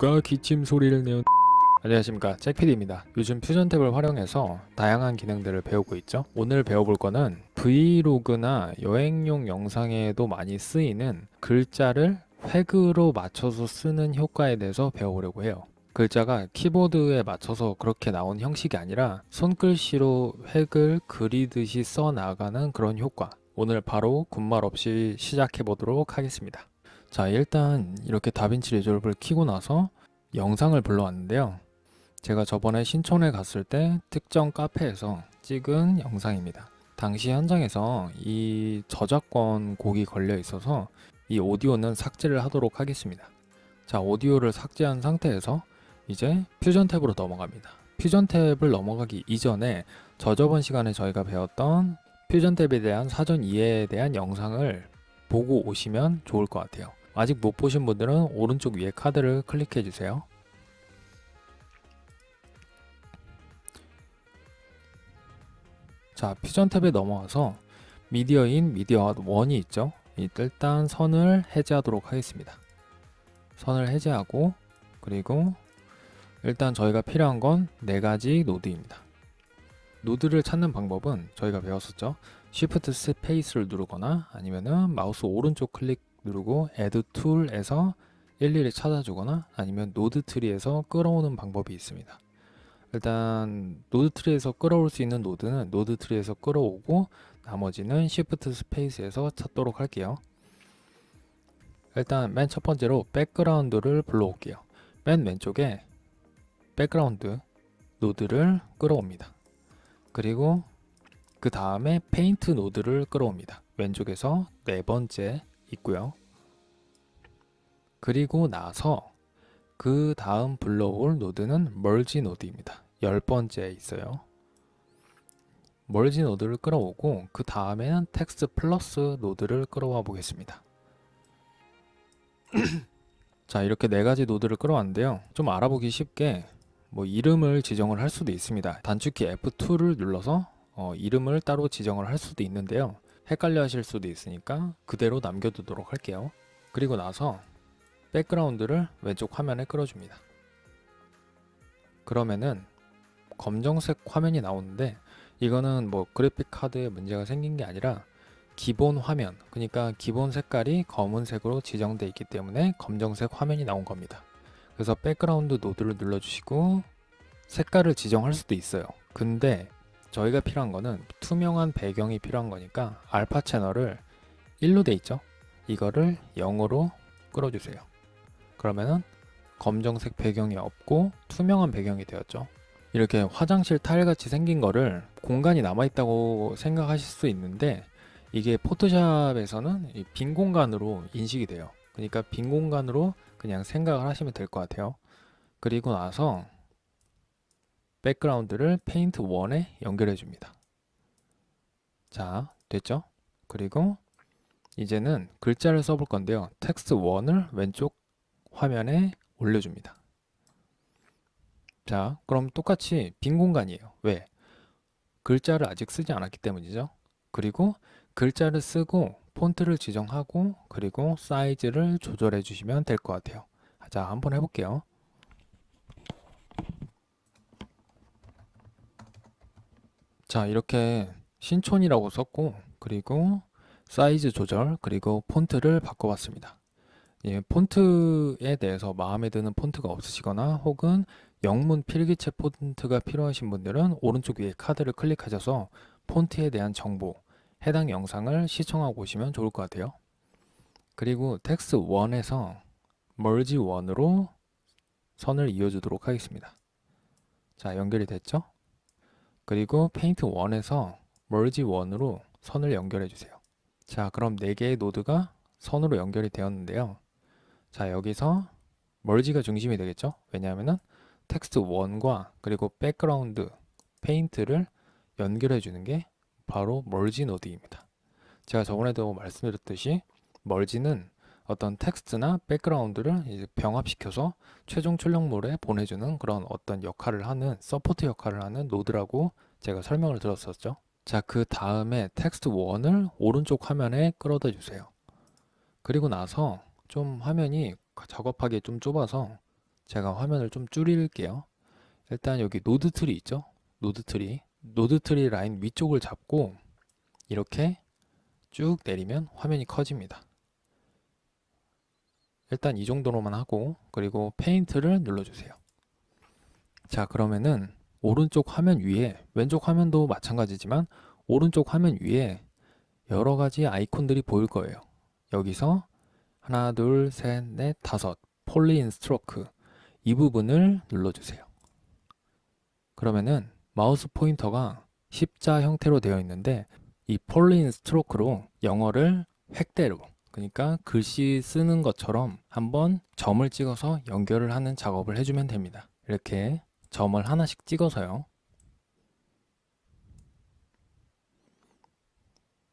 누가 기침 소리를 내요? 안녕하십니까, 잭PD입니다. 요즘 퓨전 탭을 활용해서 다양한 기능들을 배우고 있죠. 오늘 배워볼 거는 브이로그나 여행용 영상에도 많이 쓰이는 글자를 획으로 맞춰서 쓰는 효과에 대해서 배워보려고 해요. 글자가 키보드에 맞춰서 그렇게 나온 형식이 아니라 손글씨로 획을 그리듯이 써 나가는 그런 효과. 오늘 바로 군말 없이 시작해 보도록 하겠습니다. 자, 일단 이렇게 다빈치 리졸브를 켜고 나서 영상을 불러왔는데요. 제가 저번에 신촌에 갔을 때 특정 카페에서 찍은 영상입니다. 당시 현장에서 이 저작권 곡이 걸려 있어서 이 오디오는 삭제를 하도록 하겠습니다. 자, 오디오를 삭제한 상태에서 이제 퓨전 탭으로 넘어갑니다. 퓨전 탭을 넘어가기 이전에 저저번 시간에 저희가 배웠던 퓨전 탭에 대한 사전 이해에 대한 영상을 보고 오시면 좋을 것 같아요. 아직 못 보신 분들은 오른쪽 위에 카드를 클릭해 주세요. 자, 퓨전 탭에 넘어와서 미디어인, 미디어 1이 있죠. 일단 선을 해제하도록 하겠습니다. 선을 해제하고, 그리고 일단 저희가 필요한 건 4가지 노드입니다. 노드를 찾는 방법은 저희가 배웠었죠. Shift 스페이스를 누르거나 아니면은 마우스 오른쪽 클릭 누르고 Add Tool에서 일일이 찾아주거나 아니면 노드 트리에서 끌어오는 방법이 있습니다. 일단 노드 트리에서 끌어올 수 있는 노드는 노드 트리에서 끌어오고 나머지는 Shift 스페이스에서 찾도록 할게요. 일단 맨 첫 번째로 백그라운드를 불러올게요. 맨 왼쪽에 백그라운드 노드를 끌어옵니다. 그리고 그 다음에 페인트 노드를 끌어옵니다. 왼쪽에서 4번째 있고요. 그리고 나서 그 다음 불러올 노드는 멀지 노드입니다. 10번째 있어요. 멀지 노드를 끌어오고 그 다음에는 텍스트 플러스 노드를 끌어와 보겠습니다. 자, 이렇게 4가지 노드를 끌어왔는데요. 좀 알아보기 쉽게 이름을 지정을 할 수도 있습니다. 단축키 F2를 눌러서 이름을 따로 지정을 할 수도 있는데요. 헷갈려 하실 수도 있으니까 그대로 남겨두도록 할게요. 그리고 나서 백그라운드를 왼쪽 화면에 끌어줍니다. 그러면은 검정색 화면이 나오는데 이거는 그래픽 카드에 문제가 생긴 게 아니라 기본 화면, 그러니까 기본 색깔이 검은색으로 지정되어 있기 때문에 검정색 화면이 나온 겁니다. 그래서 백그라운드 노드를 눌러주시고 색깔을 지정할 수도 있어요. 근데 저희가 필요한 거는 투명한 배경이 필요한 거니까 알파 채널을 1로 돼 있죠. 이거를 0으로 끌어주세요. 그러면은 검정색 배경이 없고 투명한 배경이 되었죠. 이렇게 화장실 타일같이 생긴 거를 공간이 남아있다고 생각하실 수 있는데 이게 포토샵에서는 빈 공간으로 인식이 돼요. 그러니까 빈 공간으로 그냥 생각을 하시면 될 것 같아요. 그리고 나서 백그라운드를 페인트 1에 연결해 줍니다. 자, 됐죠? 그리고 이제는 글자를 써볼 건데요. 텍스트 1을 왼쪽 화면에 올려줍니다. 자, 그럼 똑같이 빈 공간이에요. 왜? 글자를 아직 쓰지 않았기 때문이죠. 그리고 글자를 쓰고 폰트를 지정하고 그리고 사이즈를 조절해 주시면 될 것 같아요. 자, 한번 해볼게요. 자, 이렇게 신촌이라고 썼고 그리고 사이즈 조절 그리고 폰트를 바꿔봤습니다. 예, 폰트에 대해서 마음에 드는 폰트가 없으시거나 혹은 영문 필기체 폰트가 필요하신 분들은 오른쪽 위에 카드를 클릭하셔서 폰트에 대한 정보, 해당 영상을 시청하고 오시면 좋을 것 같아요. 그리고 텍스트 1에서 멀지 1으로 선을 이어주도록 하겠습니다. 자, 연결이 됐죠? 그리고 페인트 1에서 멀지 1으로 선을 연결해 주세요. 자, 그럼 4개의 노드가 선으로 연결이 되었는데요. 자, 여기서 멀지가 중심이 되겠죠? 왜냐하면은 텍스트 1과 그리고 백그라운드 페인트를 연결해 주는 게 바로 멀지 노드입니다. 제가 저번에도 말씀드렸듯이 멀지는 어떤 텍스트나 백그라운드를 이제 병합시켜서 최종 출력물에 보내주는 그런 어떤 역할을 하는 서포트 역할을 하는 노드라고 제가 설명을 드렸었죠. 자, 그 다음에 텍스트 1을 오른쪽 화면에 끌어다 주세요. 그리고 나서 좀 화면이 작업하기 좀 좁아서 제가 화면을 좀 줄일게요. 일단 여기 노드 트리 있죠? 노드 트리. 노드 트리 라인 위쪽을 잡고 이렇게 쭉 내리면 화면이 커집니다. 일단 이 정도로만 하고 그리고 페인트를 눌러주세요. 자, 그러면은 오른쪽 화면 위에, 왼쪽 화면도 마찬가지지만 오른쪽 화면 위에 여러 가지 아이콘들이 보일 거예요. 여기서 하나, 둘, 셋, 넷, 다섯 폴리인 스트로크 이 부분을 눌러주세요. 그러면은 마우스 포인터가 십자 형태로 되어 있는데 이 폴리인 스트로크로 영어를 획대로, 그러니까 글씨 쓰는 것처럼 한번 점을 찍어서 연결을 하는 작업을 해주면 됩니다. 이렇게 점을 하나씩 찍어서요.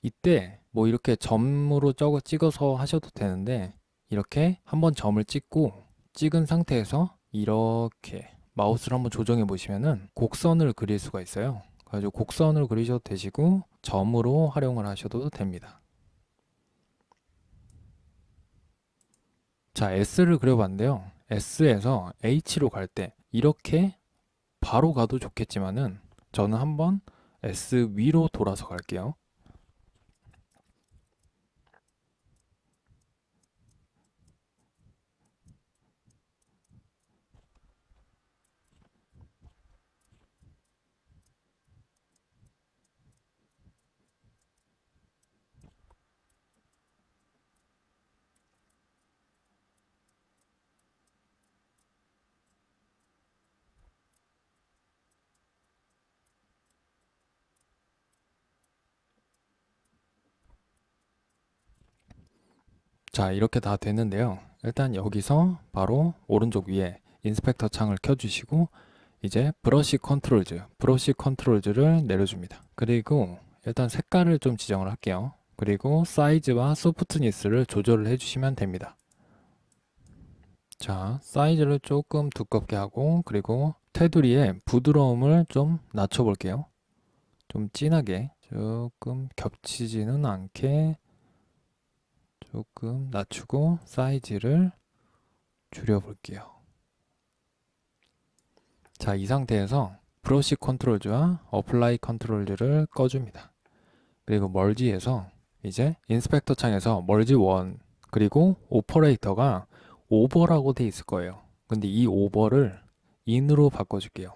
이때 뭐 이렇게 점으로 찍어서 하셔도 되는데 이렇게 한번 점을 찍고 찍은 상태에서 이렇게 마우스를 한번 조정해 보시면은 곡선을 그릴 수가 있어요. 그래서 곡선을 그리셔도 되시고 점으로 활용을 하셔도 됩니다. 자, S를 그려봤는데요. S에서 H로 갈 때 이렇게 바로 가도 좋겠지만은 저는 한번 S 위로 돌아서 갈게요. 자, 이렇게 다 됐는데요. 일단 여기서 바로 오른쪽 위에 인스펙터 창을 켜주시고 이제 브러쉬 컨트롤즈를 내려줍니다. 그리고 일단 색깔을 좀 지정을 할게요. 그리고 사이즈와 소프트니스를 조절을 해주시면 됩니다. 자, 사이즈를 조금 두껍게 하고 그리고 테두리의 부드러움을 좀 낮춰볼게요. 좀 진하게, 조금 겹치지는 않게 조금 낮추고 사이즈를 줄여볼게요. 자, 이 상태에서 브러쉬 컨트롤즈와 어플라이 컨트롤즈를 꺼줍니다. 그리고 멀지에서 이제 인스펙터 창에서 멀지 1 그리고 오퍼레이터가 오버라고 돼 있을 거예요. 근데 이 오버를 인으로 바꿔줄게요.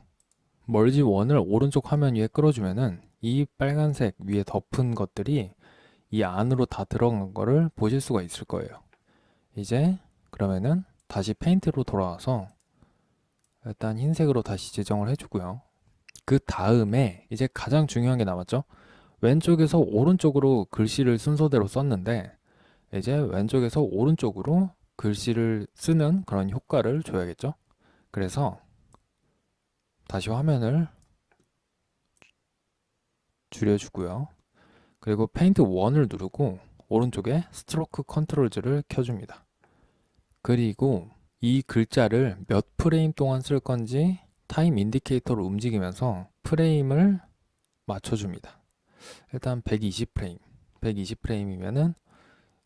멀지 1을 오른쪽 화면 위에 끌어주면은 이 빨간색 위에 덮은 것들이 이 안으로 다 들어간 거를 보실 수가 있을 거예요. 이제 그러면은 다시 페인트로 돌아와서 일단 흰색으로 다시 지정을 해주고요. 그 다음에 이제 가장 중요한 게 남았죠. 왼쪽에서 오른쪽으로 글씨를 순서대로 썼는데 이제 왼쪽에서 오른쪽으로 글씨를 쓰는 그런 효과를 줘야겠죠. 그래서 다시 화면을 줄여주고요. 그리고 페인트 1을 누르고 오른쪽에 스트로크 컨트롤즈를 켜줍니다. 그리고 이 글자를 몇 프레임 동안 쓸 건지 타임 인디케이터를 움직이면서 프레임을 맞춰줍니다. 일단 120프레임, 120프레임이면은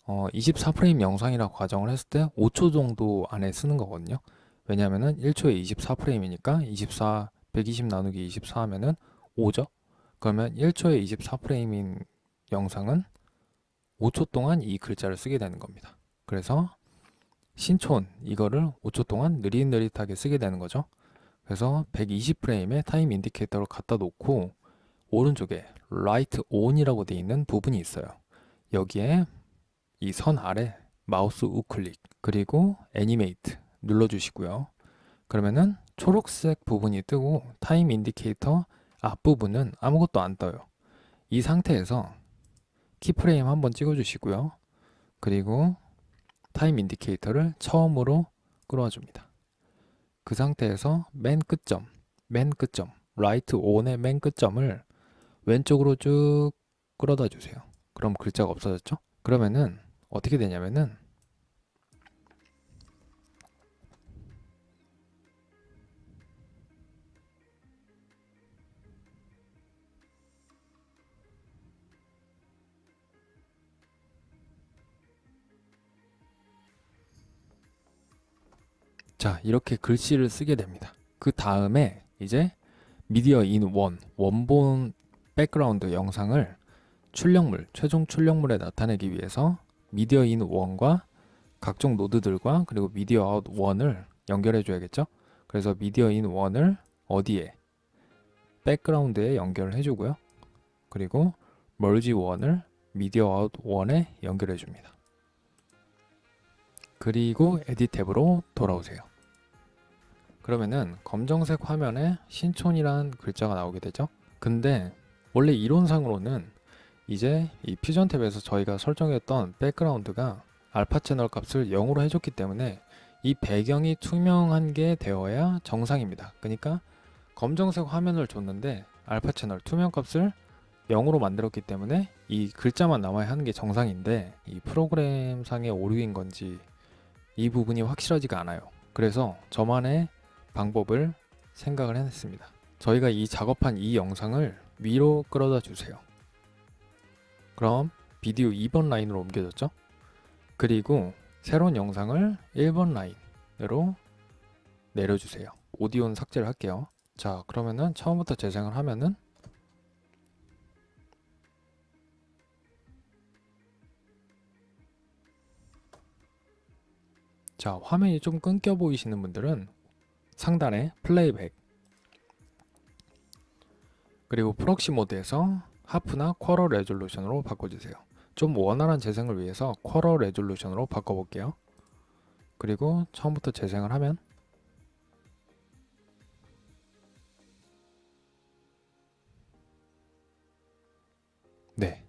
24프레임 영상이라고 가정을 했을 때 5초 정도 안에 쓰는 거거든요. 왜냐면은 1초에 24프레임이니까 24, 120 나누기 24 하면은 5죠. 그러면 1초에 24프레임인 영상은 5초 동안 이 글자를 쓰게 되는 겁니다. 그래서 신촌 이거를 5초 동안 느릿느릿하게 쓰게 되는 거죠. 그래서 120프레임에 타임 인디케이터를 갖다 놓고 오른쪽에 라이트 온이라고 되어 있는 부분이 있어요. 여기에 이 선 아래 마우스 우클릭 그리고 애니메이트 눌러주시고요. 그러면은 초록색 부분이 뜨고 타임 인디케이터 앞부분은 아무것도 안 떠요. 이 상태에서 키프레임 한번 찍어주시고요. 그리고 타임 인디케이터를 처음으로 끌어와 줍니다. 그 상태에서 맨 끝점, 라이트 온의 맨 끝점을 왼쪽으로 쭉 끌어다 주세요. 그럼 글자가 없어졌죠? 그러면은 어떻게 되냐면은 자, 이렇게 글씨를 쓰게 됩니다. 그 다음에 이제 미디어 인 원본 백그라운드 영상을 최종 출력물에 나타내기 위해서 미디어 인 원과 각종 노드들과 그리고 미디어 아웃 원을 연결해 줘야겠죠? 그래서 미디어 인 원을 어디에? 백그라운드에 연결해 주고요. 그리고 멀지 원을 미디어 아웃 원에 연결해 줍니다. 그리고 에딧 탭으로 돌아오세요. 그러면은 검정색 화면에 신촌이란 글자가 나오게 되죠. 근데 원래 이론상으로는 이제 이 퓨전 탭에서 저희가 설정했던 백그라운드가 알파 채널 값을 0으로 해줬기 때문에 이 배경이 투명한 게 되어야 정상입니다. 그러니까 검정색 화면을 줬는데 알파 채널 투명 값을 0으로 만들었기 때문에 이 글자만 남아야 하는 게 정상인데 이 프로그램상의 오류인 건지 이 부분이 확실하지가 않아요. 그래서 저만의 방법을 생각을 해냈습니다. 저희가 이 작업한 이 영상을 위로 끌어다 주세요. 그럼 비디오 2번 라인으로 옮겨졌죠? 그리고 새로운 영상을 1번 라인으로 내려주세요. 오디오는 삭제를 할게요. 자, 그러면은 처음부터 재생을 하면은 자, 화면이 좀 끊겨 보이시는 분들은 상단에 플레이백 그리고 프록시 모드에서 하프나 쿼러 레졸루션으로 바꿔주세요. 좀 원활한 재생을 위해서 쿼러 레졸루션으로 바꿔볼게요. 그리고 처음부터 재생을 하면 네,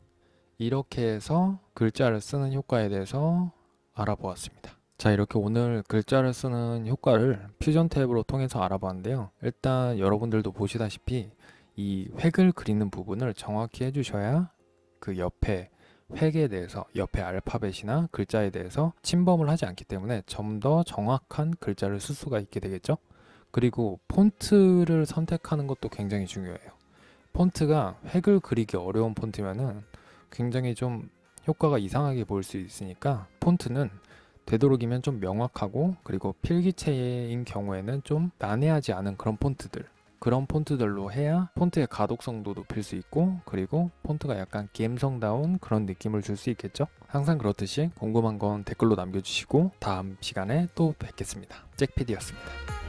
이렇게 해서 글자를 쓰는 효과에 대해서 알아보았습니다. 자, 이렇게 오늘 글자를 쓰는 효과를 퓨전 탭으로 통해서 알아봤는데요. 일단 여러분들도 보시다시피 이 획을 그리는 부분을 정확히 해주셔야 그 옆에 획에 대해서 옆에 알파벳이나 글자에 대해서 침범을 하지 않기 때문에 좀 더 정확한 글자를 쓸 수가 있게 되겠죠. 그리고 폰트를 선택하는 것도 굉장히 중요해요. 폰트가 획을 그리기 어려운 폰트면은 굉장히 좀 효과가 이상하게 보일 수 있으니까 폰트는 되도록이면 좀 명확하고 그리고 필기체인 경우에는 좀 난해하지 않은 그런 폰트들로 해야 폰트의 가독성도 높일 수 있고 그리고 폰트가 약간 감성다운 그런 느낌을 줄 수 있겠죠. 항상 그렇듯이 궁금한 건 댓글로 남겨주시고 다음 시간에 또 뵙겠습니다. 잭PD였습니다.